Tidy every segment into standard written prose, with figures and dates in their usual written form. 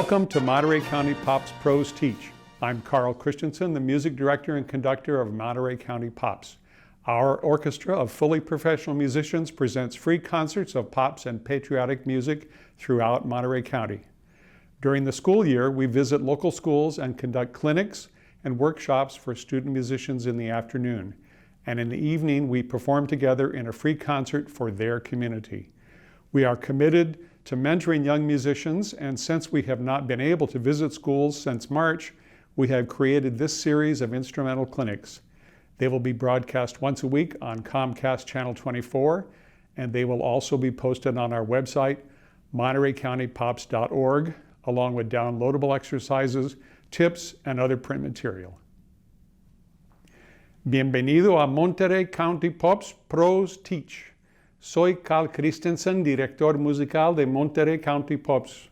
Welcome to Monterey County Pops Pros Teach. I'm Carl Christensen, the music director and conductor of Monterey County Pops. Our orchestra of fully professional musicians presents free concerts of pops and patriotic music throughout Monterey County. During the school year, we visit local schools and conduct clinics and workshops for student musicians in the afternoon. And in the evening, we perform together in a free concert for their community. We are committed to mentoring young musicians, and since we have not been able to visit schools since March, we have created this series of instrumental clinics. They will be broadcast once a week on Comcast Channel 24, and they will also be posted on our website, montereycountypops.org, along with downloadable exercises, tips, and other print material. Bienvenido a Monterey County Pops Pros Teach. Soy Carl Christensen, director musical de Monterey County Pops.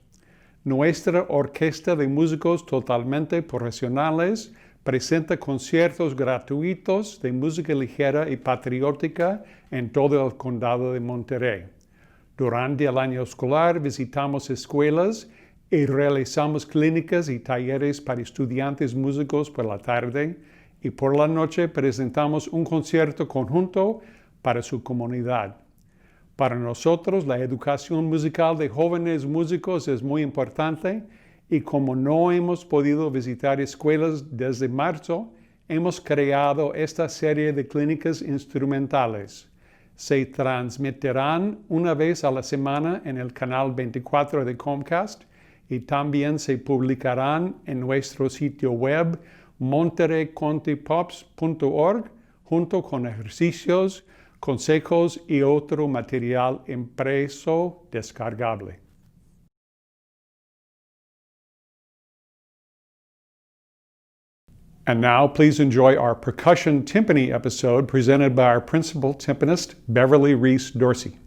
Nuestra orquesta de músicos totalmente profesionales presenta conciertos gratuitos de música ligera y patriótica en todo el condado de Monterey. Durante el año escolar visitamos escuelas y realizamos clínicas y talleres para estudiantes músicos por la tarde, y por la noche presentamos un concierto conjunto para su comunidad. Para nosotros, la educación musical de jóvenes músicos es muy importante, y como no hemos podido visitar escuelas desde marzo, hemos creado esta serie de clínicas instrumentales. Se transmitirán una vez a la semana en el canal 24 de Comcast y también se publicarán en nuestro sitio web montereycountypops.org junto con ejercicios, consejos y otro material impreso descargable. And now please enjoy our percussion timpani episode presented by our principal timpanist, Beverly Reese Dorcy.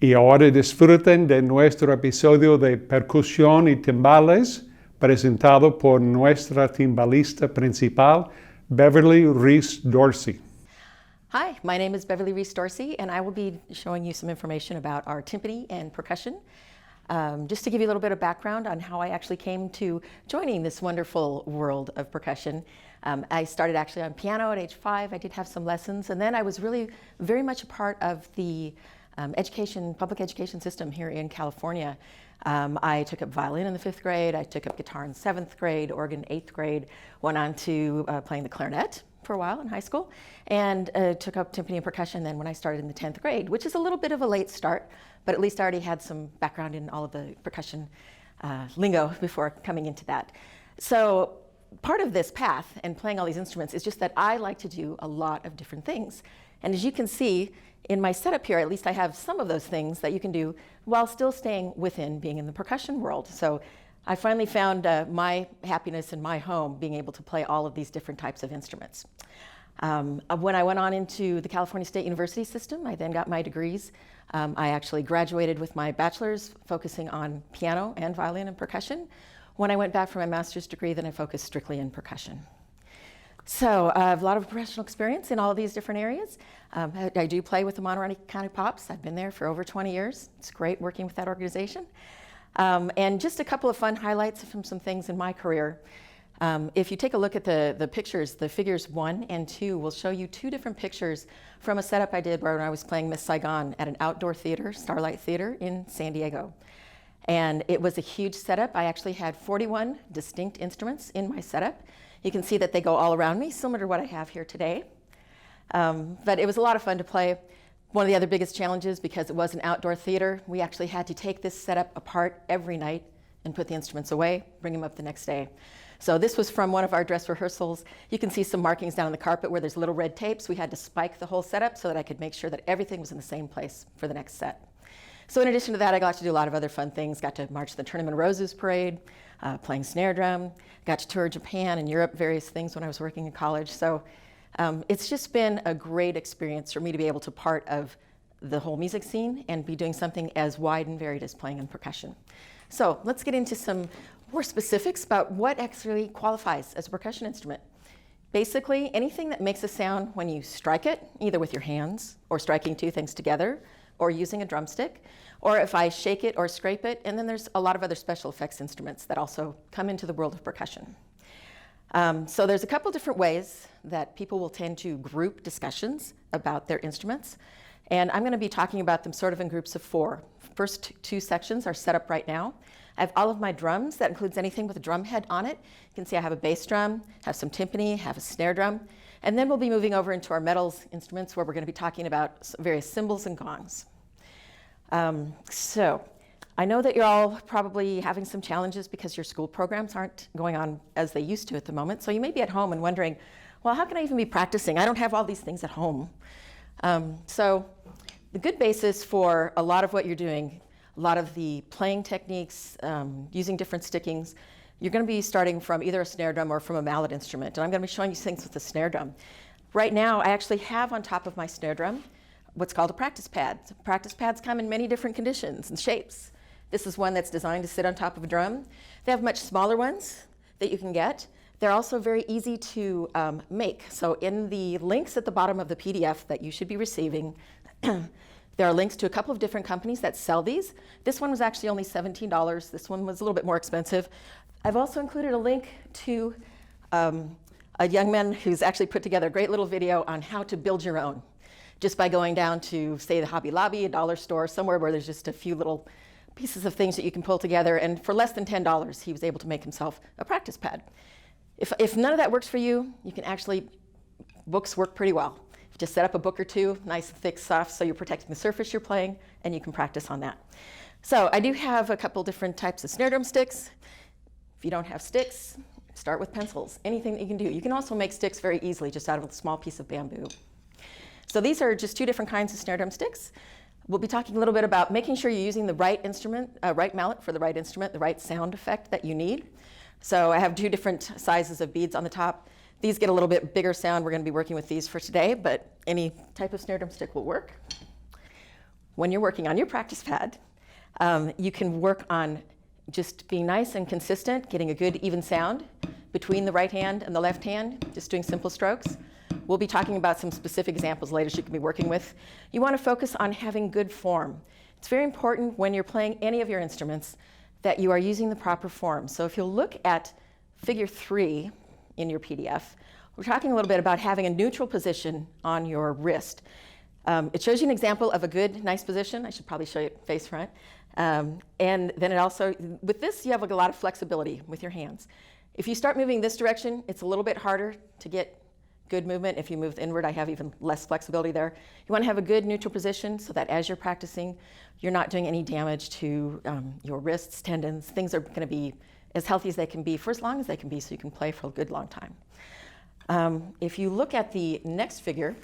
Y ahora disfruten de nuestro episodio de percusión y timbales presentado por nuestra timbalista principal, Beverly Reese Dorcy. Hi, my name is Beverly Reese Dorcy, and I will be showing you some information about our timpani and percussion. Just to give you a little bit of background on how I actually came to joining this wonderful world of percussion. I started actually on piano at age 5. I did have some lessons, and then I was really very much a part of the public education system here in California. I took up violin in the 5th grade, I took up guitar in 7th grade, organ 8th grade, went on to playing the clarinet for a while in high school, and took up timpani and percussion then when I started in the 10th grade, which is a little bit of a late start, but at least I already had some background in all of the percussion lingo before coming into that. So part of this path and playing all these instruments is just that I like to do a lot of different things. And as you can see in my setup here, at least I have some of those things that you can do while still staying within being in the percussion world. So I finally found my happiness in my home being able to play all of these different types of instruments. When I went on into the California State University system, I then got my degrees. I actually graduated with my bachelor's focusing on piano and violin and percussion. When I went back for my master's degree, then I focused strictly in percussion. So I have a lot of professional experience in all of these different areas. I do play with the Monterey County Pops. I've been there for over 20 years. It's great working with that organization. And just a couple of fun highlights from some things in my career. If you take a look at the pictures, the figures 1 and 2 will show you 2 different pictures from a setup I did when I was playing Miss Saigon at an outdoor theater, Starlight Theater in San Diego. And it was a huge setup. I actually had 41 distinct instruments in my setup. You can see that they go all around me, similar to what I have here today. But it was a lot of fun to play. One of the other biggest challenges, because it was an outdoor theater, we actually had to take this setup apart every night and put the instruments away, bring them up the next day. So this was from one of our dress rehearsals. You can see some markings down on the carpet where there's little red tapes. We had to spike the whole setup so that I could make sure that everything was in the same place for the next set. So in addition to that, I got to do a lot of other fun things. Got to march the Tournament of Roses parade, playing snare drum, got to tour Japan and Europe, various things when I was working in college. So it's just been a great experience for me to be able to part of the whole music scene and be doing something as wide and varied as playing in percussion. So let's get into some more specifics about what actually qualifies as a percussion instrument. Basically, anything that makes a sound when you strike it, either with your hands or striking 2 things together, or using a drumstick, or if I shake it or scrape it, and then there's a lot of other special effects instruments that also come into the world of percussion. So there's a couple different ways that people will tend to group discussions about their instruments, and I'm going to be talking about them sort of in groups of 4. First 2 sections are set up right now. I have all of my drums. That includes anything with a drum head on it. You can see I have a bass drum, have some timpani, have a snare drum, and then we'll be moving over into our metals instruments where we're going to be talking about various cymbals and gongs. So I know that you're all probably having some challenges because your school programs aren't going on as they used to at the moment. So you may be at home and wondering, well, how can I even be practicing? I don't have all these things at home. So the good basis for a lot of what you're doing, a lot of the playing techniques, using different stickings, you're going to be starting from either a snare drum or from a mallet instrument. And I'm going to be showing you things with the snare drum. Right now, I actually have on top of my snare drum what's called a practice pad. Practice pads come in many different conditions and shapes. This is one that's designed to sit on top of a drum. They have much smaller ones that you can get. They're also very easy to make. So in the links at the bottom of the PDF that you should be receiving, there are links to a couple of different companies that sell these. This one was actually only $17. This one was a little bit more expensive. I've also included a link to a young man who's actually put together a great little video on how to build your own, just by going down to, say, the Hobby Lobby, a dollar store, somewhere where there's just a few little pieces of things that you can pull together. And for less than $10, he was able to make himself a practice pad. If none of that works for you, you can actually, books work pretty well. Just set up a book or 2, nice, thick, soft, so you're protecting the surface you're playing, and you can practice on that. So I do have a couple different types of snare drum sticks. If you don't have sticks, start with pencils, anything that you can do. You can also make sticks very easily just out of a small piece of bamboo. So these are just 2 different kinds of snare drum sticks. We'll be talking a little bit about making sure you're using the right instrument, right mallet for the right instrument, the right sound effect that you need. So I have 2 different sizes of beads on the top. These get a little bit bigger sound. We're going to be working with these for today, but any type of snare drum stick will work. When you're working on your practice pad, you can work on just being nice and consistent, getting a good even sound between the right hand and the left hand, just doing simple strokes. We'll be talking about some specific examples later you can be working with. You want to focus on having good form. It's very important when you're playing any of your instruments that you are using the proper form. So if you'll look at figure 3 in your PDF, we're talking a little bit about having a neutral position on your wrist. It shows you an example of a good, nice position. I should probably show you face front. And then it also, with this, you have a lot of flexibility with your hands. If you start moving this direction, it's a little bit harder to get good movement. If you move inward, I have even less flexibility there. You want to have a good neutral position so that as you're practicing, you're not doing any damage to your wrists, tendons. Things are going to be as healthy as they can be for as long as they can be so you can play for a good long time. If you look at the next figure,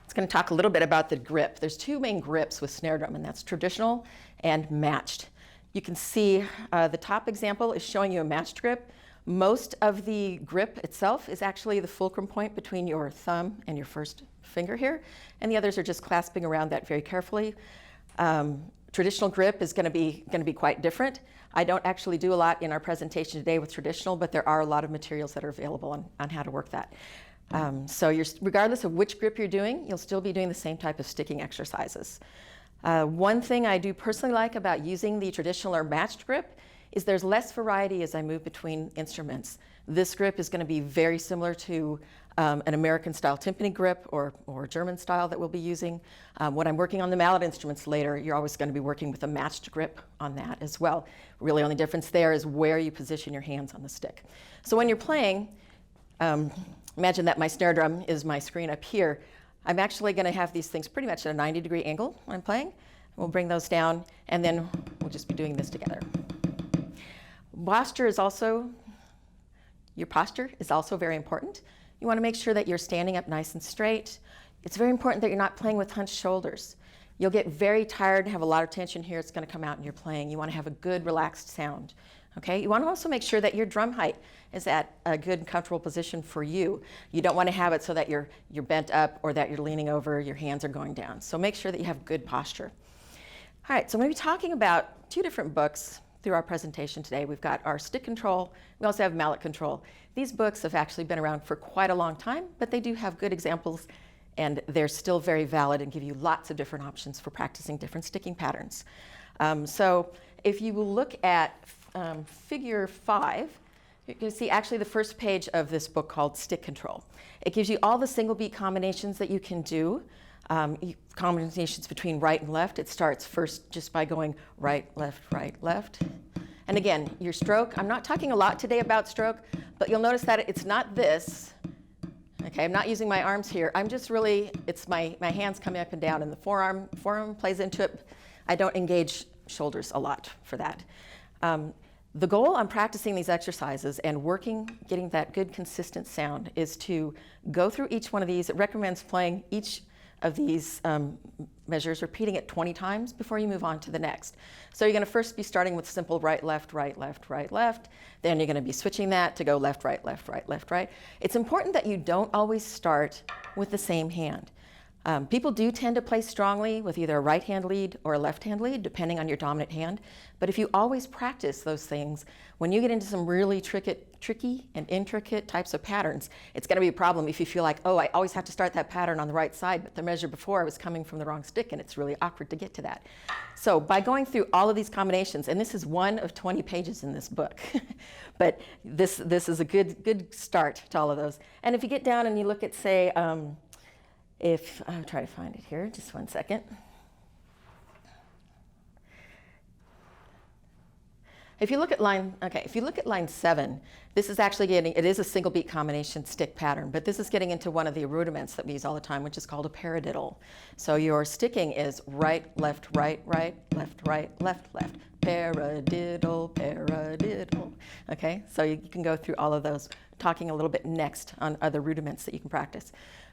it's going to talk a little bit about the grip. There's 2 main grips with snare drum, and that's traditional and matched. You can see the top example is showing you a matched grip. Most of the grip itself is actually the fulcrum point between your thumb and your first finger here, and the others are just clasping around that very carefully. Traditional grip is going to be quite different. I don't actually do a lot in our presentation today with traditional, but there are a lot of materials that are available on how to work that. So regardless of which grip you're doing, you'll still be doing the same type of sticking exercises. One thing I do personally like about using the traditional or matched grip is there's less variety as I move between instruments. This grip is going to be very similar to an American style timpani grip or German style that we'll be using. When I'm working on the mallet instruments later, you're always going to be working with a matched grip on that as well. Really only difference there is where you position your hands on the stick. So when you're playing, imagine that my snare drum is my screen up here. I'm actually going to have these things pretty much at a 90-degree angle when I'm playing. We'll bring those down, and then we'll just be doing this together. Your posture is also very important. You want to make sure that you're standing up nice and straight. It's very important that you're not playing with hunched shoulders. You'll get very tired and have a lot of tension here. It's going to come out in your playing. You want to have a good, relaxed sound. Okay? You want to also make sure that your drum height is at a good, comfortable position for you. You don't want to have it so that you're bent up or that you're leaning over, your hands are going down. So make sure that you have good posture. All right, so I'm going to be talking about 2 different books through our presentation today. We've got our stick control. We also have mallet control. These books have actually been around for quite a long time, but they do have good examples and they're still very valid and give you lots of different options for practicing different sticking patterns. So if you will look at figure 5, you can see actually the first page of this book called Stick Control. It gives you all the single beat combinations that you can do, combinations between right and left. It starts first just by going right, left. And again, your stroke, I'm not talking a lot today about stroke, but you'll notice that it's not this. Okay, I'm not using my arms here. I'm just really, it's my hands coming up and down, and the forearm plays into it. I don't engage shoulders a lot for that. The goal on practicing these exercises and getting that good consistent sound is to go through each one of these. It recommends playing each of these measures, repeating it 20 times before you move on to the next. So you're going to first be starting with simple right, left, right, left, right, left. Then you're going to be switching that to go left, right, left, right, left, right. It's important that you don't always start with the same hand. People do tend to play strongly with either a right hand lead or a left hand lead, depending on your dominant hand. But if you always practice those things, when you get into some really tricky and intricate types of patterns, it's going to be a problem if you feel like, oh, I always have to start that pattern on the right side, but the measure before I was coming from the wrong stick, and it's really awkward to get to that. So by going through all of these combinations, and this is one of 20 pages in this book, but this is a good start to all of those. And if you get down and you look at, say, if I'll try to find it here, just one second. If you look at line 7, this is actually it is a single beat combination stick pattern, but this is getting into one of the rudiments that we use all the time, which is called a paradiddle. So your sticking is right, left, right, left, left. Paradiddle, paradiddle. Okay, so you can go through all of those, talking a little bit next on other rudiments that you can practice.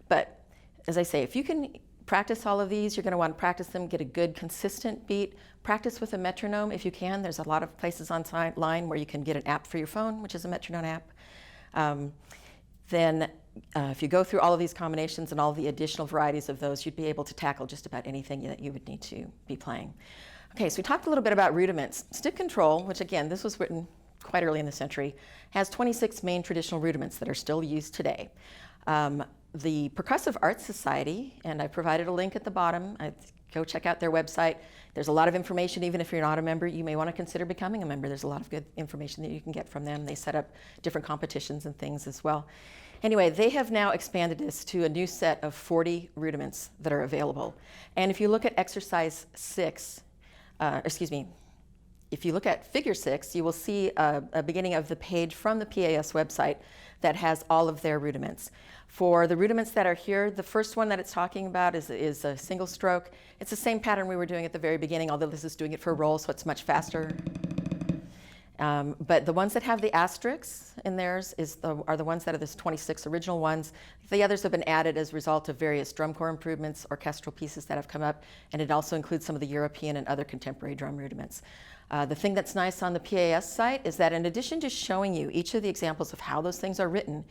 But as I say, if you can practice all of these, you're going to want to practice them, get a good consistent beat. Practice with a metronome if you can. There's a lot of places online where you can get an app for your phone, which is a metronome app. Then if you go through all of these combinations and all the additional varieties of those, you'd be able to tackle just about anything that you would need to be playing. Okay, so we talked a little bit about rudiments. Stick control, which again, this was written quite early in the century, has 26 main traditional rudiments that are still used today. The Percussive Arts Society, and I provided a link at the bottom. Go check out their website. There's a lot of information. Even if you're not a member, you may want to consider becoming a member. There's a lot of good information that you can get from them. They set up different competitions and things as well. Anyway, they have now expanded this to a new set of 40 rudiments that are available. And if you look at exercise 6, if you look at figure 6, you will see a beginning of the page from the PAS website that has all of their rudiments. For the rudiments that are here, the first one that it's talking about is a single stroke. It's the same pattern we were doing at the very beginning, although this is doing it for a roll, so it's much faster. But the ones that have the asterisks in theirs are the ones that are the 26 original ones. The others have been added as a result of various drum corps improvements, orchestral pieces that have come up, and it also includes some of the European and other contemporary drum rudiments. The thing that's nice on the PAS site is that in addition to showing you each of the examples of how those things are written,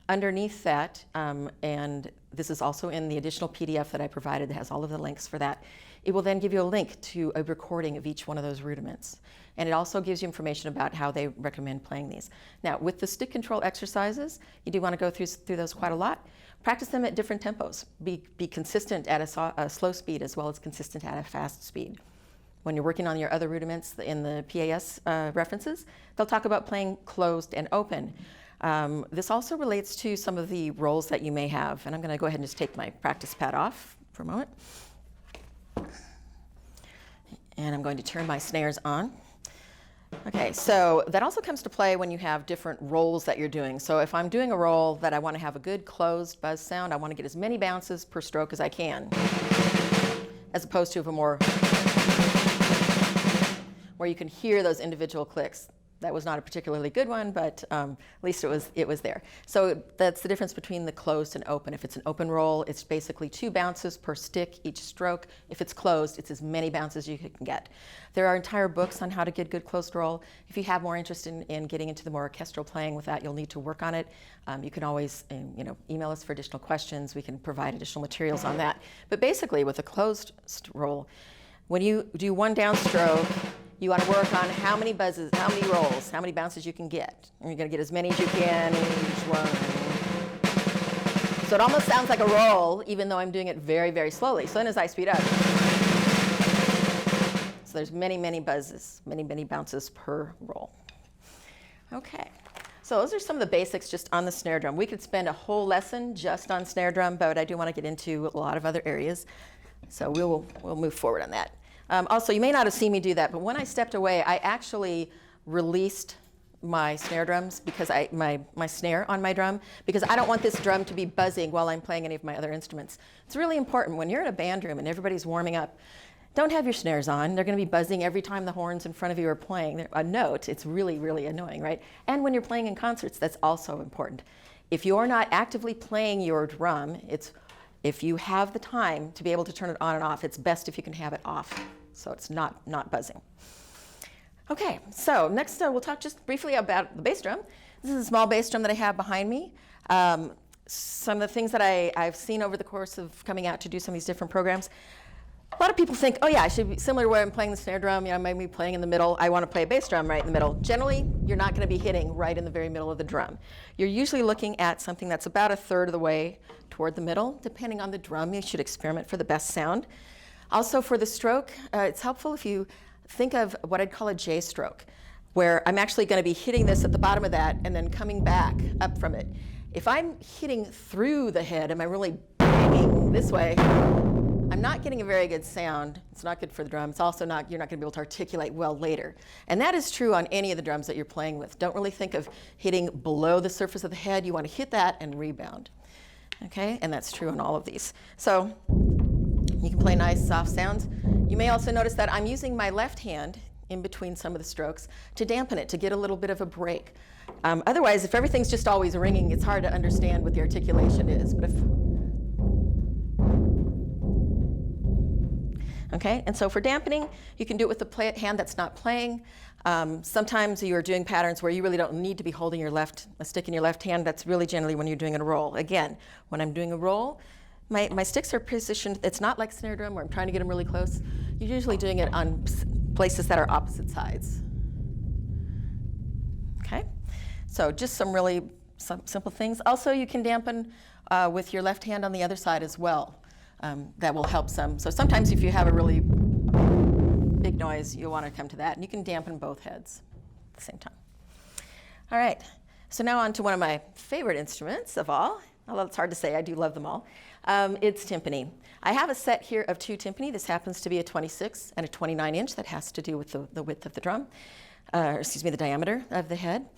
underneath that, and this is also in the additional PDF that I provided that has all of the links for that, it will then give you a link to a recording of each one of those rudiments. And it also gives you information about how they recommend playing these. Now, with the stick control exercises, you do want to go through those quite a lot. Practice them at different tempos. Be consistent at a slow speed as well as consistent at a fast speed. When you're working on your other rudiments in the PAS references, they'll talk about playing closed and open. This also relates to some of the roles that you may have. And I'm going to go ahead and just take my practice pad off for a moment. And I'm going to turn my snares on. Okay, so that also comes to play when you have different rolls that you're doing. So if I'm doing a roll that I want to have a good closed buzz sound, I want to get as many bounces per stroke as I can, as opposed to a more where you can hear those individual clicks. That was not a particularly good one, but at least it was there. So that's the difference between the closed and open. If it's an open roll, it's basically 2 bounces per stick each stroke. If it's closed, it's as many bounces as you can get. There are entire books on how to get good closed roll. If you have more interest in getting into the more orchestral playing with that, you'll need to work on it. You can always email us for additional questions. We can provide additional materials on that. But basically, with a closed roll, when you do one downstroke, you want to work on how many buzzes, how many rolls, how many bounces you can get. And you're going to get as many as you can in each one. So it almost sounds like a roll, even though I'm doing it very, very slowly. So then as I speed up, so there's many, many buzzes, many, many bounces per roll. Okay, so those are some of the basics just on the snare drum. We could spend a whole lesson just on snare drum, but I do want to get into a lot of other areas. So we'll move forward on that. Also, you may not have seen me do that, but when I stepped away, I actually released my snare drums because my snare on my drum, because I don't want this drum to be buzzing while I'm playing any of my other instruments. It's really important when you're in a band room and everybody's warming up, don't have your snares on. They're going to be buzzing every time the horns in front of you are playing a note. It's really, really annoying, right? And when you're playing in concerts, that's also important. If you're not actively playing your drum, if you have the time to be able to turn it on and off, it's best if you can have it off, so it's not buzzing. Okay, so next we'll talk just briefly about the bass drum. This is a small bass drum that I have behind me. Some of the things that I've seen over the course of coming out to do some of these different programs, a lot of people think, oh yeah, I should be similar to where I'm playing the snare drum, you know, maybe playing in the middle. I want to play a bass drum right in the middle. Generally, you're not going to be hitting right in the very middle of the drum. You're usually looking at something that's about a third of the way toward the middle. Depending on the drum, you should experiment for the best sound. Also for the stroke, it's helpful if you think of what I'd call a J stroke, where I'm actually going to be hitting this at the bottom of that and then coming back up from it. If I'm hitting through the head, am I really banging this way? I'm not getting a very good sound. It's not good for the drum. It's also not, you're not going to be able to articulate well later. And that is true on any of the drums that you're playing with. Don't really think of hitting below the surface of the head. You want to hit that and rebound. Okay, and that's true on all of these. So you can play nice, soft sounds. You may also notice that I'm using my left hand in between some of the strokes to dampen it, to get a little bit of a break. Otherwise, if everything's just always ringing, it's hard to understand what the articulation is. But if okay, and so for dampening, you can do it with the hand that's not playing. Sometimes you're doing patterns where you really don't need to be holding a stick in your left hand. That's really generally when you're doing a roll. Again, when I'm doing a roll, my sticks are positioned, it's not like snare drum where I'm trying to get them really close. You're usually doing it on places that are opposite sides. Okay, so just some really simple things. Also, you can dampen with your left hand on the other side as well. That will help some. So sometimes if you have a really big noise, you'll want to come to that. And you can dampen both heads at the same time. All right, so now on to one of my favorite instruments of all. Although it's hard to say, I do love them all. It's timpani. I have a set here of two timpani. This happens to be a 26 and a 29 inch. That has to do with the width of the drum, the diameter of the head.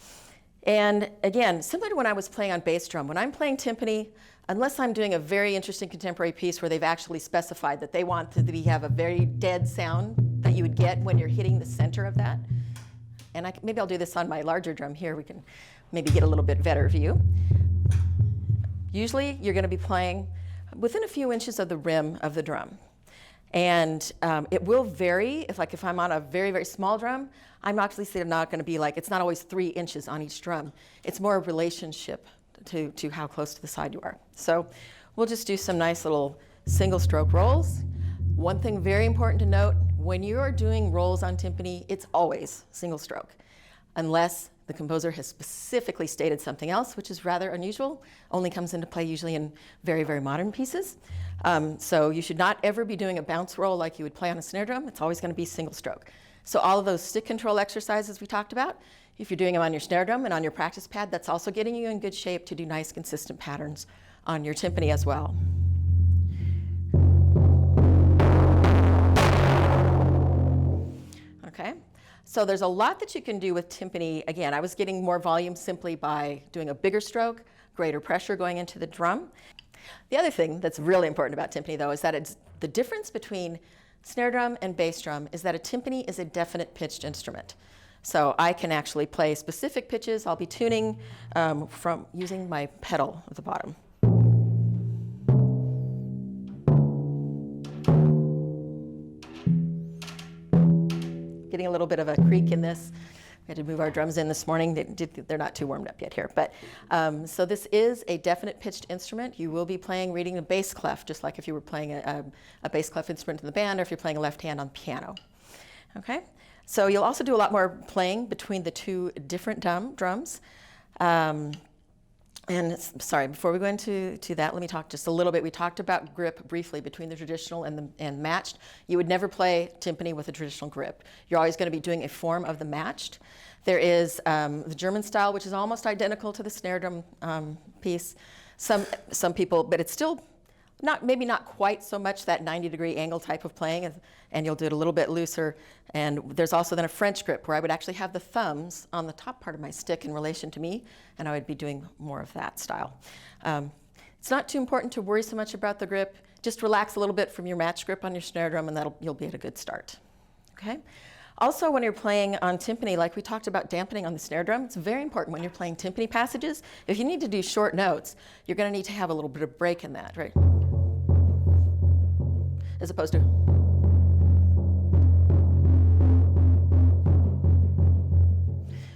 And again, similar to when I was playing on bass drum, when I'm playing timpani, unless I'm doing a very interesting contemporary piece where they've actually specified that they want to have a very dead sound that you would get when you're hitting the center of that. And maybe I'll do this on my larger drum here. We can maybe get a little bit better view. Usually you're going to be playing within a few inches of the rim of the drum. And it will vary. If I'm on a very, very small drum, I'm obviously not going to be it's not always 3 inches on each drum. It's more a relationship to how close to the side you are. So we'll just do some nice little single stroke rolls. One thing very important to note, when you are doing rolls on timpani, it's always single stroke, unless the composer has specifically stated something else, which is rather unusual, only comes into play usually in very, very modern pieces. So you should not ever be doing a bounce roll like you would play on a snare drum. It's always going to be single stroke. So all of those stick control exercises we talked about, if you're doing them on your snare drum and on your practice pad, that's also getting you in good shape to do nice, consistent patterns on your timpani as well. Okay, so there's a lot that you can do with timpani. Again, I was getting more volume simply by doing a bigger stroke, greater pressure going into the drum. The other thing that's really important about timpani, though, is that it's the difference between snare drum and bass drum is that a timpani is a definite pitched instrument. So I can actually play specific pitches. I'll be tuning from using my pedal at the bottom. Getting a little bit of a creak in this. We had to move our drums in this morning. They're not too warmed up yet here. But so this is a definite pitched instrument. You will be reading a bass clef, just like if you were playing a bass clef instrument in the band or if you're playing a left hand on piano. Okay? So you'll also do a lot more playing between the two different drums. And sorry, before we go into that, let me talk just a little bit. We talked about grip briefly between the traditional and matched. You would never play timpani with a traditional grip. You're always going to be doing a form of the matched. There is the German style, which is almost identical to the snare drum piece. Some people, but it's still maybe not quite so much that 90-degree angle type of playing, and you'll do it a little bit looser. And there's also then a French grip where I would actually have the thumbs on the top part of my stick in relation to me, and I would be doing more of that style. It's not too important to worry so much about the grip. Just relax a little bit from your match grip on your snare drum, and you'll be at a good start. Okay? Also, when you're playing on timpani, like we talked about dampening on the snare drum, it's very important when you're playing timpani passages. If you need to do short notes, you're going to need to have a little bit of break in that, right? As opposed to.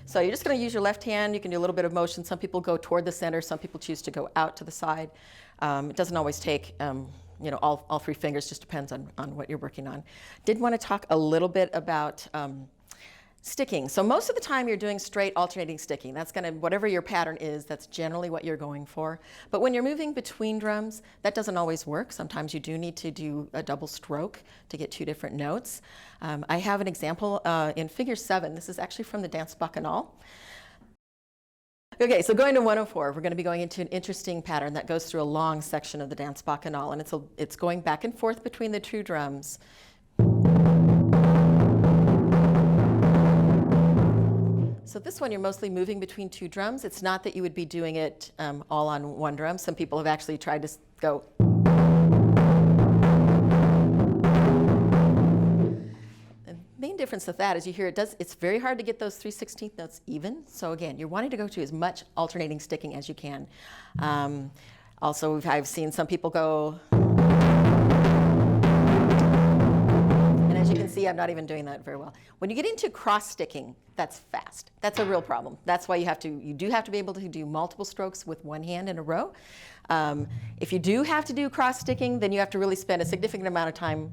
So you're just going to use your left hand. You can do a little bit of motion. Some people go toward the center. Some people choose to go out to the side. It doesn't always take all three fingers, just depends on what you're working on. Did want to talk a little bit about sticking. So most of the time you're doing straight alternating sticking. That's going to, whatever your pattern is, that's generally what you're going for. But when you're moving between drums, that doesn't always work. Sometimes you do need to do a double stroke to get two different notes. I have an example in figure 7. This is actually from the dance bacchanal. Okay, so going to 104, we're going to be going into an interesting pattern that goes through a long section of the dance bacchanal, and it's going back and forth between the two drums. So this one, you're mostly moving between two drums. It's not that you would be doing it all on one drum. Some people have actually tried to go. The main difference with that is you hear it's very hard to get those 3/16 notes even. So again, you're wanting to go to as much alternating sticking as you can. Also, I've seen some people go. And as you can see, I'm not even doing that very well. When you get into cross sticking, that's fast. That's a real problem. That's why you do have to be able to do multiple strokes with one hand in a row. If you do have to do cross sticking, then you have to really spend a significant amount of time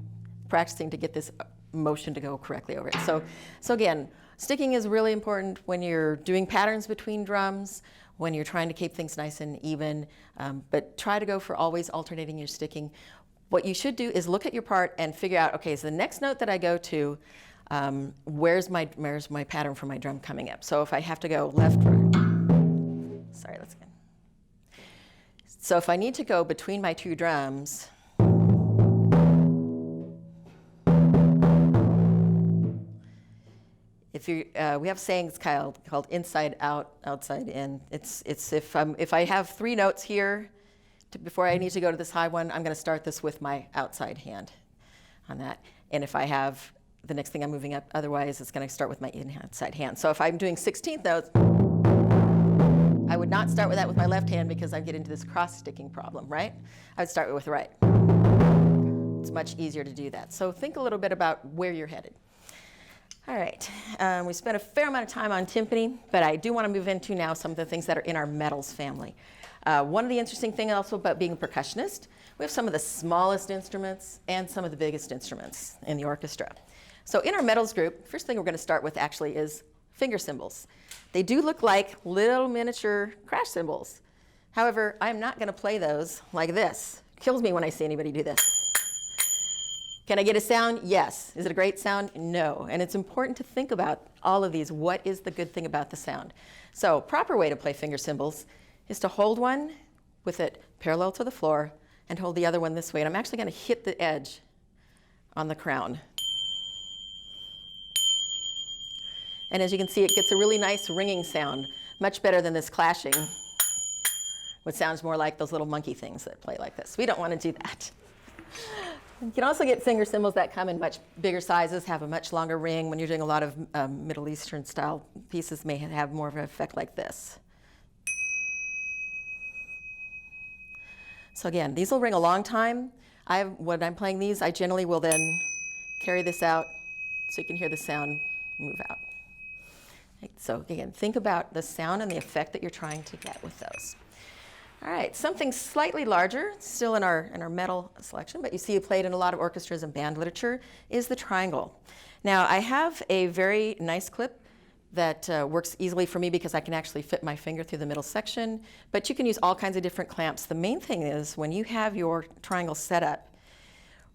practicing to get this motion to go correctly over it. So again, sticking is really important when you're doing patterns between drums, when you're trying to keep things nice and even, but try to go for always alternating your sticking. What you should do is look at your part and figure out, okay, so the next note that I go to, where's my pattern for my drum coming up? So if I have to go left, right, sorry, let's again. So if I need to go between my two drums, we have sayings called inside out, outside in. It's if I have 3 notes here, before I need to go to this high one, I'm going to start this with my outside hand on that. And if I have the next thing I'm moving up, otherwise it's going to start with my inside hand. So if I'm doing 16th notes, I would not start with that with my left hand because I get into this cross-sticking problem, right? I would start with right. It's much easier to do that. So think a little bit about where you're headed. All right, we spent a fair amount of time on timpani, but I do want to move into now some of the things that are in our metals family. One of the interesting things also about being a percussionist, we have some of the smallest instruments and some of the biggest instruments in the orchestra. So in our metals group, first thing we're going to start with actually is finger cymbals. They do look like little miniature crash cymbals. However, I'm not going to play those like this. It kills me when I see anybody do this. Can I get a sound? Yes. Is it a great sound? No. And it's important to think about all of these. What is the good thing about the sound? So proper way to play finger cymbals is to hold one with it parallel to the floor and hold the other one this way. And I'm actually going to hit the edge on the crown. And as you can see, it gets a really nice ringing sound, much better than this clashing, which sounds more like those little monkey things that play like this. We don't want to do that. You can also get finger cymbals that come in much bigger sizes, have a much longer ring. When you're doing a lot of Middle Eastern style pieces, may have more of an effect like this. So again, these will ring a long time. When I'm playing these, I generally will then carry this out so you can hear the sound move out. So again, think about the sound and the effect that you're trying to get with those. All right, something slightly larger, still in our metal selection, but you see it played in a lot of orchestras and band literature, is the triangle. Now, I have a very nice clip that works easily for me because I can actually fit my finger through the middle section, but you can use all kinds of different clamps. The main thing is when you have your triangle set up,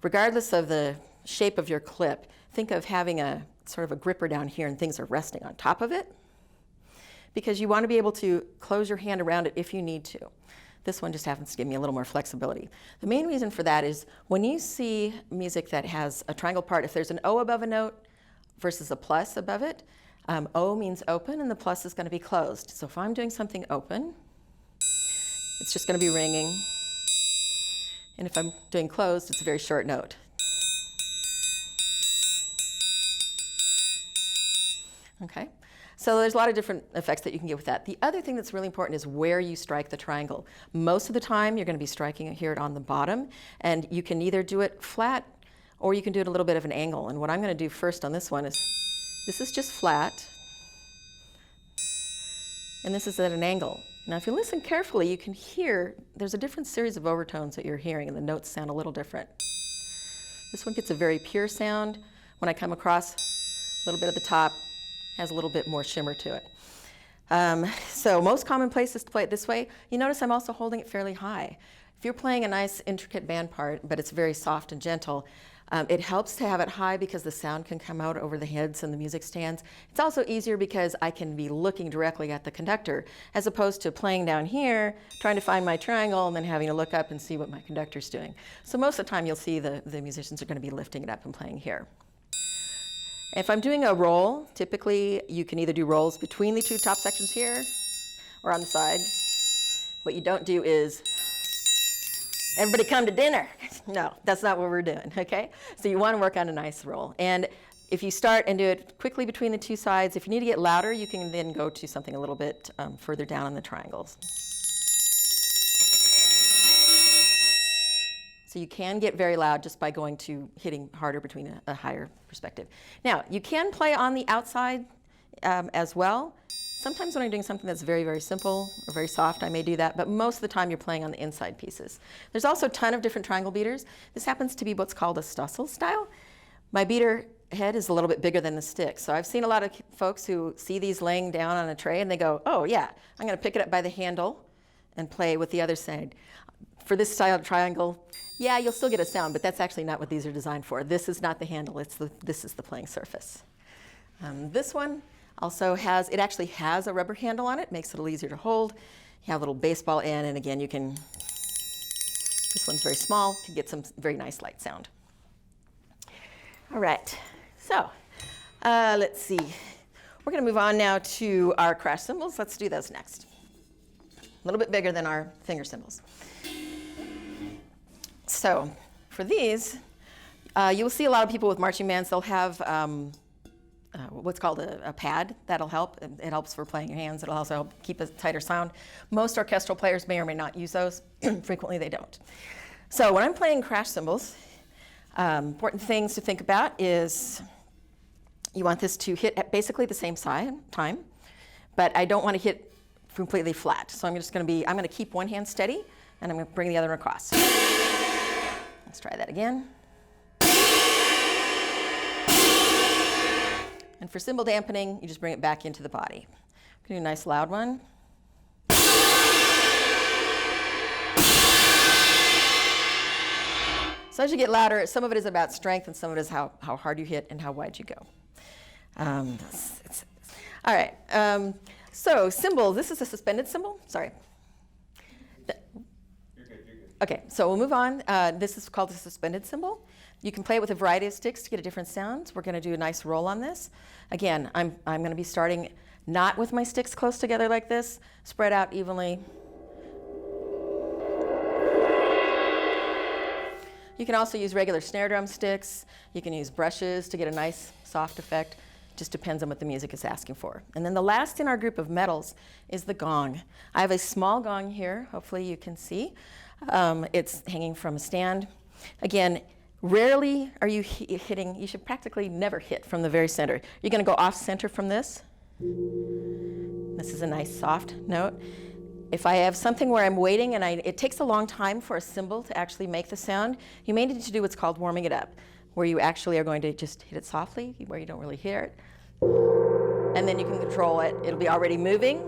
regardless of the shape of your clip, think of having a sort of a gripper down here and things are resting on top of it, because you want to be able to close your hand around it if you need to. This one just happens to give me a little more flexibility. The main reason for that is when you see music that has a triangle part, if there's an O above a note versus a plus above it, O means open and the plus is going to be closed. So if I'm doing something open, it's just going to be ringing. And if I'm doing closed, it's a very short note. Okay? So there's a lot of different effects that you can get with that. The other thing that's really important is where you strike the triangle. Most of the time, you're going to be striking it here on the bottom, and you can either do it flat or you can do it a little bit of an angle. And what I'm going to do first on this one is, this is just flat, and this is at an angle. Now, if you listen carefully, you can hear there's a different series of overtones that you're hearing, and the notes sound a little different. This one gets a very pure sound. When I come across a little bit at the top, has a little bit more shimmer to it. So most common places to play it this way. You notice I'm also holding it fairly high. If you're playing a nice intricate band part, but it's very soft and gentle, it helps to have it high because the sound can come out over the heads and the music stands. It's also easier because I can be looking directly at the conductor, as opposed to playing down here, trying to find my triangle, and then having to look up and see what my conductor's doing. So most of the time you'll see the musicians are going to be lifting it up and playing here. If I'm doing a roll, typically you can either do rolls between the two top sections here or on the side. What you don't do is, everybody come to dinner. No, that's not what we're doing, okay? So you want to work on a nice roll. And if you start and do it quickly between the two sides, if you need to get louder, you can then go to something a little bit further down in the triangles. So you can get very loud just by going to hitting harder between a higher perspective. Now, you can play on the outside as well. Sometimes when I'm doing something that's very, very simple or very soft, I may do that, but most of the time you're playing on the inside pieces. There's also a ton of different triangle beaters. This happens to be what's called a Stossel style. My beater head is a little bit bigger than the stick. So I've seen a lot of folks who see these laying down on a tray and they go, oh yeah, I'm gonna pick it up by the handle and play with the other side. For this style of triangle, yeah, you'll still get a sound, but that's actually not what these are designed for. This is not the handle, this is the playing surface. This one also it actually has a rubber handle on it, makes it a little easier to hold. You have a little baseball end, and again, this one's very small, can get some very nice light sound. All right, so let's see. We're gonna move on now to our crash cymbals. Let's do those next. A little bit bigger than our finger cymbals. So for these, you will see a lot of people with marching bands, they'll have what's called a pad. That'll help. It helps for playing your hands. It'll also help keep a tighter sound. Most orchestral players may or may not use those. Frequently they don't. So when I'm playing crash cymbals, important things to think about is you want this to hit at basically the same time, but I don't want to hit completely flat. So I'm going to keep one hand steady, and I'm going to bring the other one across. Let's try that again. And for cymbal dampening, you just bring it back into the body. I'm going to do a nice loud one. So as you get louder, some of it is about strength, and some of it is how hard you hit and how wide you go. All right. So cymbals, this is a suspended cymbal. Sorry. Okay, so we'll move on. This is called a suspended cymbal. You can play it with a variety of sticks to get a different sound. We're going to do a nice roll on this. Again, I'm going to be starting not with my sticks close together like this, spread out evenly. You can also use regular snare drum sticks. You can use brushes to get a nice soft effect. Just depends on what the music is asking for. And then the last in our group of metals is the gong. I have a small gong here, hopefully you can see. It's hanging from a stand. Again, rarely are you hitting, you should practically never hit from the very center. You're going to go off center from this. This is a nice soft note. If I have something where I'm waiting and it takes a long time for a cymbal to actually make the sound, you may need to do what's called warming it up, where you actually are going to just hit it softly, where you don't really hear it. and then you can control it. It'll be already moving,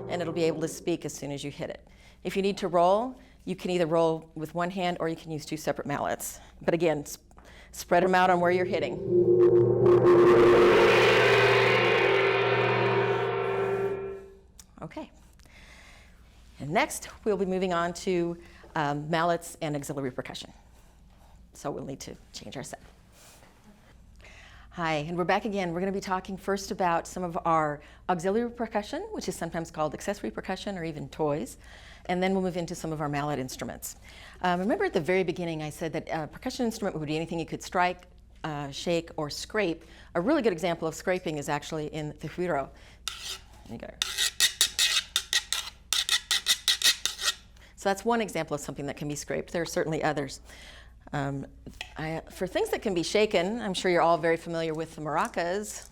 and it'll be able to speak as soon as you hit it. If you need to roll, you can either roll with one hand or you can use 2 separate mallets. But again, spread them out on where you're hitting. Okay. And next, we'll be moving on to mallets and auxiliary percussion. So we'll need to change our set. Hi, and we're back again. We're going to be talking first about some of our auxiliary percussion, which is sometimes called accessory percussion or even toys. And then we'll move into some of our mallet instruments. Remember at the very beginning I said that a percussion instrument would be anything you could strike, shake, or scrape. A really good example of scraping is actually in the huiro. You go. So that's one example of something that can be scraped. There are certainly others. For things that can be shaken, I'm sure you're all very familiar with the maracas.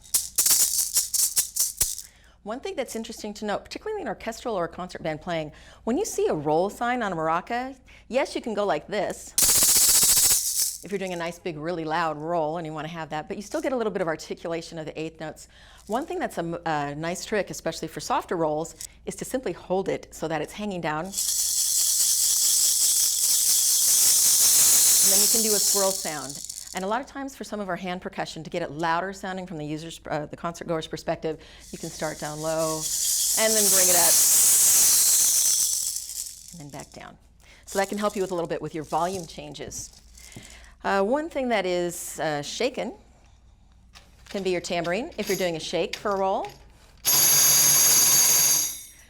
One thing that's interesting to note, particularly in orchestral or concert band playing, when you see a roll sign on a maraca, yes, you can go like this if you're doing a nice big really loud roll and you want to have that, but you still get a little bit of articulation of the eighth notes. One thing that's a nice trick, especially for softer rolls, is to simply hold it so that it's hanging down. And then you can do a swirl sound. And a lot of times for some of our hand percussion, to get it louder sounding from the user's, the concert goer's perspective, you can start down low and then bring it up and then back down. So that can help you with a little bit with your volume changes. One thing that is shaken can be your tambourine if you're doing a shake for a roll.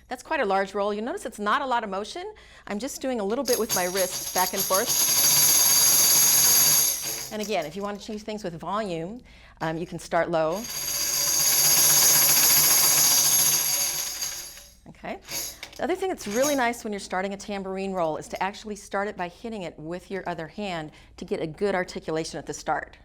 That's quite a large roll. You'll notice it's not a lot of motion. I'm just doing a little bit with my wrist back and forth. And again, if you want to change things with volume, you can start low. Okay. The other thing that's really nice when you're starting a tambourine roll is to actually start it by hitting it with your other hand to get a good articulation at the start.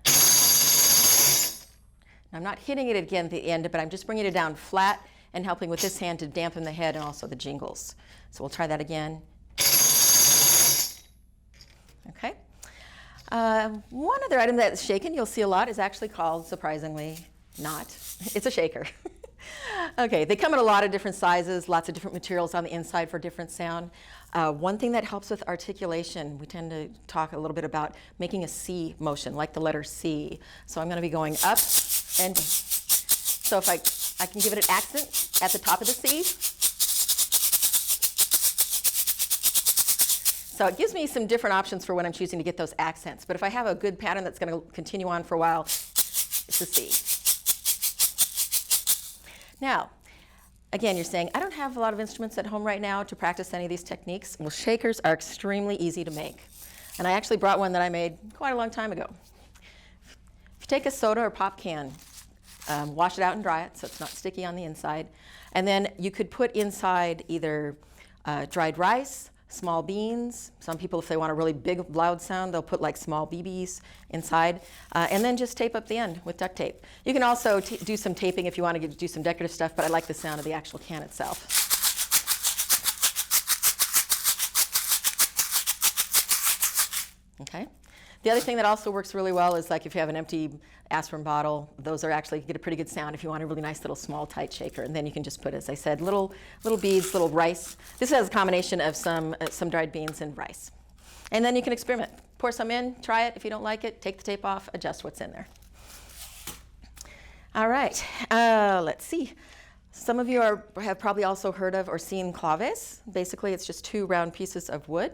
Now, I'm not hitting it again at the end, but I'm just bringing it down flat and helping with this hand to dampen the head and also the jingles. So we'll try that again. Okay. One other item that's shaken you'll see a lot is actually called, surprisingly, not. It's a shaker. Okay, they come in a lot of different sizes, lots of different materials on the inside for different sound. One thing that helps with articulation, we tend to talk a little bit about making a C motion, like the letter C. So I'm going to be going up and so if I can give it an accent at the top of the C. So it gives me some different options for when I'm choosing to get those accents. But if I have a good pattern that's going to continue on for a while, it's a C. Now, again, you're saying, I don't have a lot of instruments at home right now to practice any of these techniques. Well, shakers are extremely easy to make. And I actually brought one that I made quite a long time ago. If you take a soda or pop can, wash it out and dry it so it's not sticky on the inside. And then you could put inside either dried rice, small beans. Some people, if they want a really big, loud sound, they'll put like small BBs inside, and then just tape up the end with duct tape. You can also do some taping if you want to do some decorative stuff, but I like the sound of the actual can itself. Okay. The other thing that also works really well is like if you have an empty aspirin bottle, those are actually, you get a pretty good sound if you want a really nice little small tight shaker. And then you can just put, as I said, little beads, little rice. This has a combination of some dried beans and rice. And then you can experiment. Pour some in, try it. If you don't like it, take the tape off, adjust what's in there. All right, let's see. Some of you have probably also heard of or seen claves. Basically, it's just 2 round pieces of wood.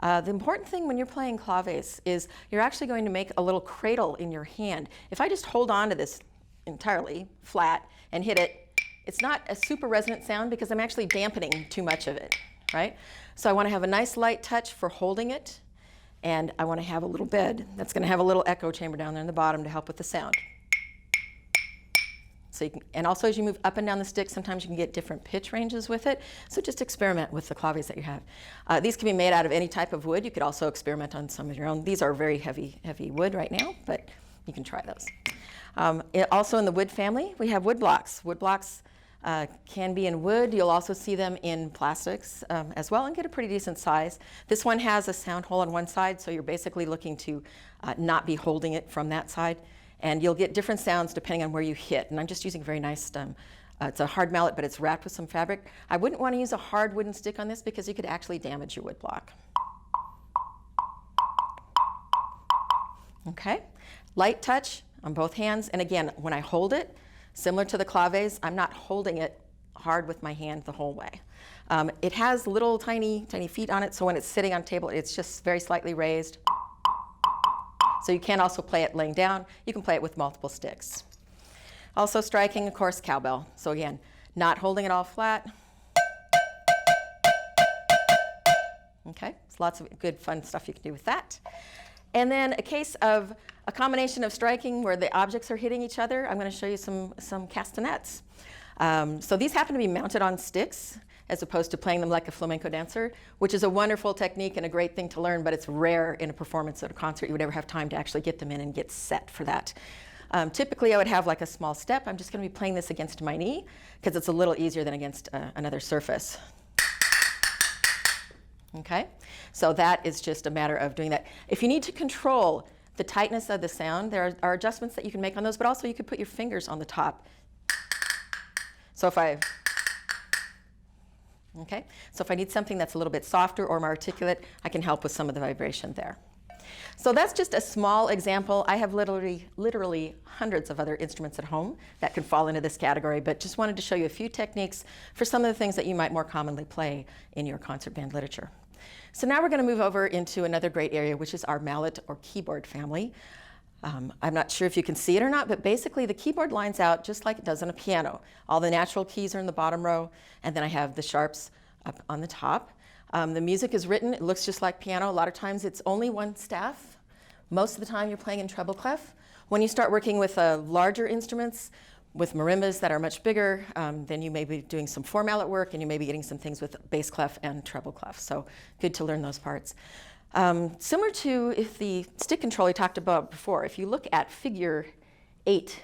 The important thing when you're playing claves is you're actually going to make a little cradle in your hand. If I just hold on to this entirely flat and hit it, it's not a super resonant sound because I'm actually dampening too much of it, right? So I want to have a nice light touch for holding it, and I want to have a little bed that's going to have a little echo chamber down there in the bottom to help with the sound. So you can, and also as you move up and down the stick, sometimes you can get different pitch ranges with it. So just experiment with the claves that you have. These can be made out of any type of wood. You could also experiment on some of your own. These are very heavy wood right now, but you can try those. Also in the wood family, we have wood blocks. Wood blocks can be in wood. You'll also see them in plastics as well and get a pretty decent size. This one has a sound hole on one side, so you're basically looking to not be holding it from that side. And you'll get different sounds depending on where you hit. And I'm just using a very nice, it's a hard mallet, but it's wrapped with some fabric. I wouldn't want to use a hard wooden stick on this because you could actually damage your wood block. Okay, light touch on both hands. And again, when I hold it, similar to the claves, I'm not holding it hard with my hand the whole way. It has little tiny feet on it, so when it's sitting on a table, it's just very slightly raised. So you can also play it laying down. You can play it with multiple sticks. Also striking, of course, cowbell. So again, not holding it all flat. Okay, so lots of good fun stuff you can do with that. And then a case of a combination of striking where the objects are hitting each other. I'm going to show you some castanets. So these happen to be mounted on sticks as opposed to playing them like a flamenco dancer, which is a wonderful technique and a great thing to learn, but it's rare in a performance at a concert you would ever have time to actually get them in and get set for that. Typically I would have like a small step. I'm just going to be playing this against my knee because it's a little easier than against another surface. Okay, so that is just a matter of doing that. If you need to control the tightness of the sound, there are adjustments that you can make on those, but also you could put your fingers on the top. So if I need something that's a little bit softer or more articulate, I can help with some of the vibration there. So that's just a small example. I have literally hundreds of other instruments at home that could fall into this category, but just wanted to show you a few techniques for some of the things that you might more commonly play in your concert band literature. So now we're going to move over into another great area, which is our mallet or keyboard family. I'm not sure if you can see it or not, but basically the keyboard lines out just like it does on a piano. All the natural keys are in the bottom row, and then I have the sharps up on the top. The music is written, it looks just like piano. A lot of times it's only one staff. Most of the time you're playing in treble clef. When you start working with larger instruments, with marimbas that are much bigger, then you may be doing some four mallet work, and you may be getting some things with bass clef and treble clef. So good to learn those parts. Similar to if the stick control we talked about before, if you look at figure 8,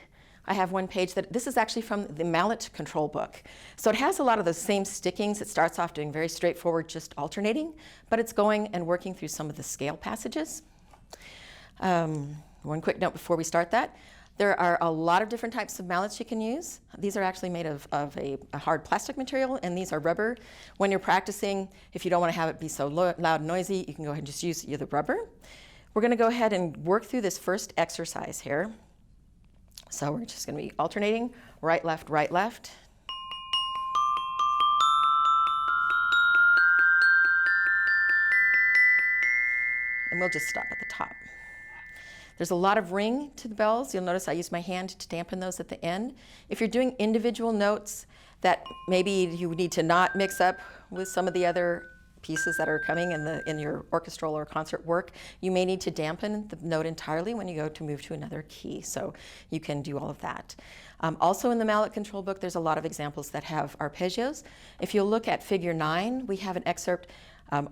I have one page that this is actually from the mallet control book. So it has a lot of those same stickings. It starts off doing very straightforward, just alternating, but it's going and working through some of the scale passages. One quick note before we start that. There are a lot of different types of mallets you can use. These are actually made of a hard plastic material, and these are rubber. When you're practicing, if you don't want to have it be so loud and noisy, you can go ahead and just use the rubber. We're going to go ahead and work through this first exercise here. So we're just going to be alternating right, left, right, left. And we'll just stop at the top. There's a lot of ring to the bells. You'll notice I use my hand to dampen those at the end. If you're doing individual notes that maybe you need to not mix up with some of the other pieces that are coming in your orchestral or concert work, you may need to dampen the note entirely when you go to move to another key. So you can do all of that. Also in the mallet control book, there's a lot of examples that have arpeggios. If you look at figure 9, we have an excerpt.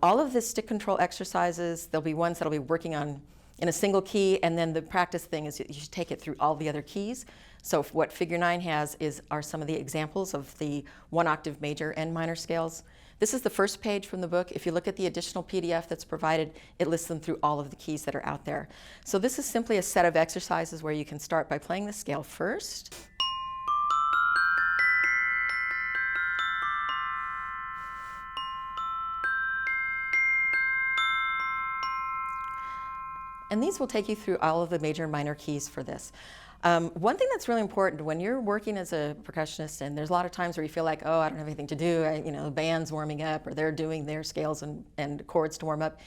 All of the stick control exercises, there'll be ones that'll be working on in a single key, and then the practice thing is you should take it through all the other keys. So what figure 9 has are some of the examples of the 1-octave major and minor scales. This is the first page from the book. If you look at the additional PDF that's provided, it lists them through all of the keys that are out there. So this is simply a set of exercises where you can start by playing the scale first. And these will take you through all of the major and minor keys for this. One thing that's really important when you're working as a percussionist, and there's a lot of times where you feel like, oh, I don't have anything to do, the band's warming up, or they're doing their scales and chords to warm up.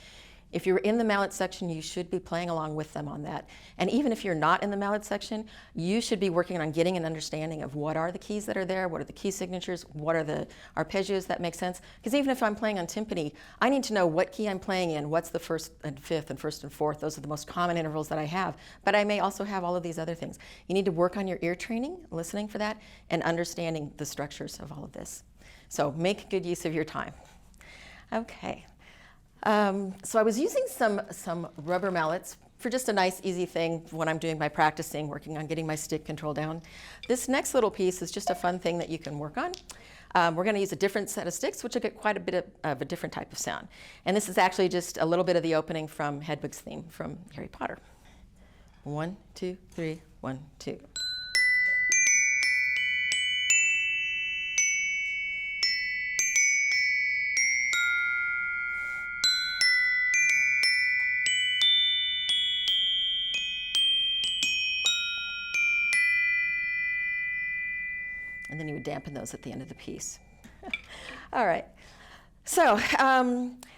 If you're in the mallet section, you should be playing along with them on that. And even if you're not in the mallet section, you should be working on getting an understanding of what are the keys that are there, what are the key signatures, what are the arpeggios that make sense. Because even if I'm playing on timpani, I need to know what key I'm playing in, what's the first and fifth and first and fourth. Those are the most common intervals that I have. But I may also have all of these other things. You need to work on your ear training, listening for that, and understanding the structures of all of this. So make good use of your time. Okay. So I was using some rubber mallets for just a nice, easy thing when I'm doing my practicing, working on getting my stick control down. This next little piece is just a fun thing that you can work on. We're going to use a different set of sticks, which will get quite a bit of a different type of sound. And this is actually just a little bit of the opening from Hedwig's theme from Harry Potter. 1, 2, 3, 1, 2. And then you would dampen those at the end of the piece. All right. So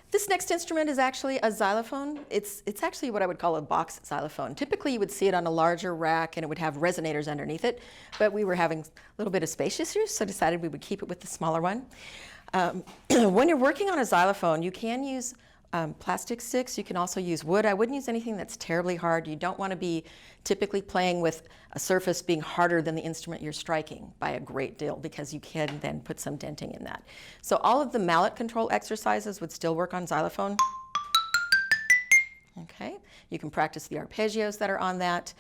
this next instrument is actually a xylophone. It's actually what I would call a box xylophone. Typically, you would see it on a larger rack, and it would have resonators underneath it. But we were having a little bit of space issues, so decided we would keep it with the smaller one. When you're working on a xylophone, you can use plastic sticks. You can also use wood. I wouldn't use anything that's terribly hard. You don't want to be typically playing with a surface being harder than the instrument you're striking by a great deal, because you can then put some denting in that. So all of the mallet control exercises would still work on xylophone. Okay, you can practice the arpeggios that are on that.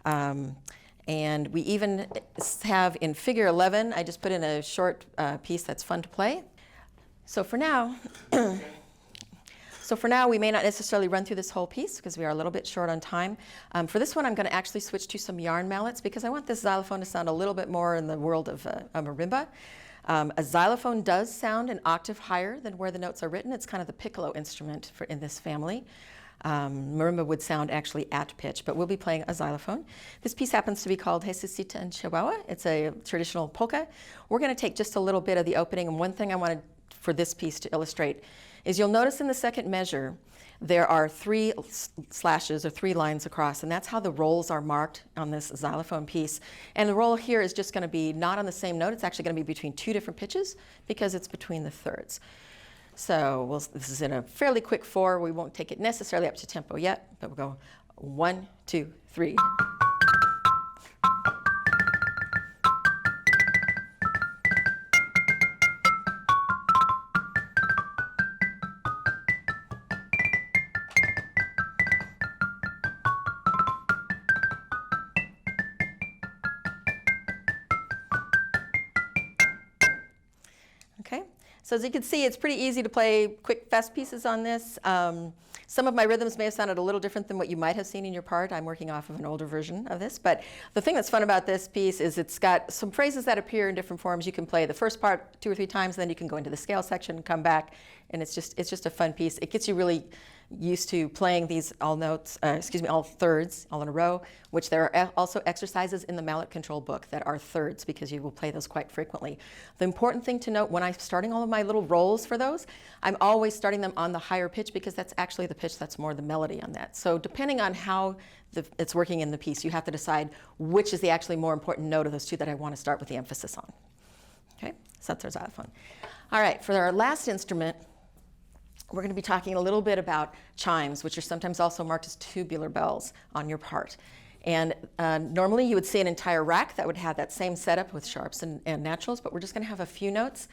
And we even have in figure 11, I just put in a short piece that's fun to play. So for now, we may not necessarily run through this whole piece because we are a little bit short on time. For this one, I'm going to actually switch to some yarn mallets because I want this xylophone to sound a little bit more in the world of a marimba. A xylophone does sound an octave higher than where the notes are written. It's kind of the piccolo instrument in this family. Marimba would sound actually at pitch, but we'll be playing a xylophone. This piece happens to be called Jesucita en Chihuahua. It's a traditional polka. We're going to take just a little bit of the opening, and one thing I wanted for this piece to illustrate is you'll notice in the second measure there are 3 slashes or 3 lines across, and that's how the rolls are marked on this xylophone piece. And the roll here is just going to be not on the same note. It's actually going to be between 2 different pitches because it's between the thirds. So this is in a fairly quick 4. We won't take it necessarily up to tempo yet, but we'll go 1, 2, 3. Okay, so as you can see, it's pretty easy to play quick, fast pieces on this. Some of my rhythms may have sounded a little different than what you might have seen in your part. I'm working off of an older version of this, but the thing that's fun about this piece is it's got some phrases that appear in different forms. You can play the first part 2 or 3 times, then you can go into the scale section and come back, and it's just a fun piece. It gets you really used to playing these all thirds, all in a row, which there are also exercises in the mallet control book that are thirds because you will play those quite frequently. The important thing to note when I'm starting all of my little rolls for those, I'm always starting them on the higher pitch because that's actually the pitch that's more the melody on that. So depending on how it's working in the piece, you have to decide which is the actually more important note of those 2 that I want to start with the emphasis on. Okay, so that's our xylophone. All right, for our last instrument, we're going to be talking a little bit about chimes, which are sometimes also marked as tubular bells on your part. And normally you would see an entire rack that would have that same setup with sharps and naturals, but we're just going to have a few notes.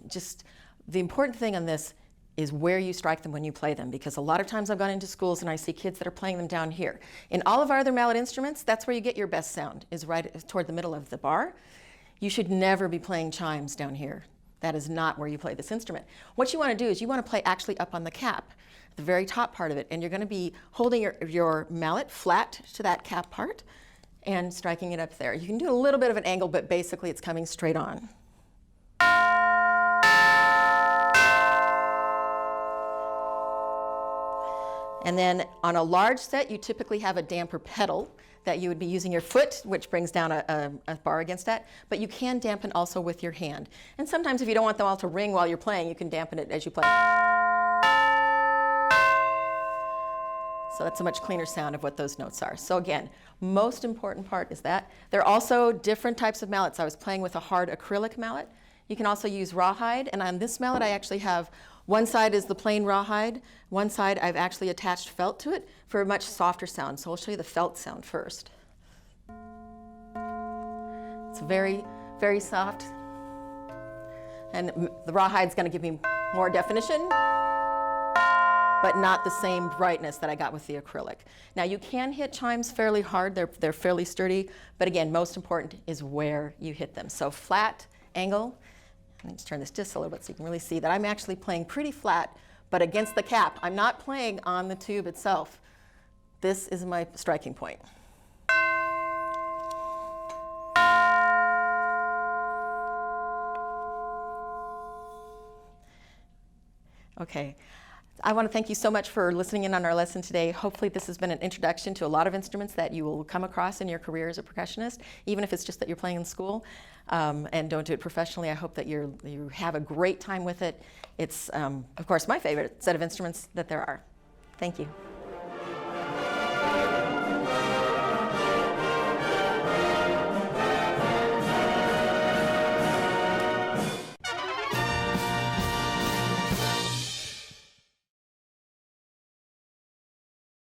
Just the important thing on this is where you strike them when you play them, because a lot of times I've gone into schools and I see kids that are playing them down here. In all of our other mallet instruments, that's where you get your best sound, is right toward the middle of the bar. You should never be playing chimes down here. That is not where you play this instrument. What you want to do is you want to play actually up on the cap, the very top part of it, and you're going to be holding your mallet flat to that cap part and striking it up there. You can do a little bit of an angle, but basically it's coming straight on. And then on a large set, you typically have a damper pedal that you would be using your foot, which brings down a bar against that, but you can dampen also with your hand. And sometimes if you don't want them all to ring while you're playing, you can dampen it as you play. So that's a much cleaner sound of what those notes are. So again, most important part is that. There are also different types of mallets. I was playing with a hard acrylic mallet. You can also use rawhide, and on this mallet I actually have one side is the plain rawhide, one side I've actually attached felt to it for a much softer sound. So I'll show you the felt sound first. It's very, very soft. And the rawhide's going to give me more definition, but not the same brightness that I got with the acrylic. Now you can hit chimes fairly hard, they're fairly sturdy, but again, most important is where you hit them. So flat, angle. Let me just turn this just a little bit so you can really see that I'm actually playing pretty flat, but against the cap. I'm not playing on the tube itself. This is my striking point. Okay. I want to thank you so much for listening in on our lesson today. Hopefully this has been an introduction to a lot of instruments that you will come across in your career as a percussionist, even if it's just that you're playing in school and don't do it professionally. I hope that you have a great time with it. It's, of course, my favorite set of instruments that there are. Thank you.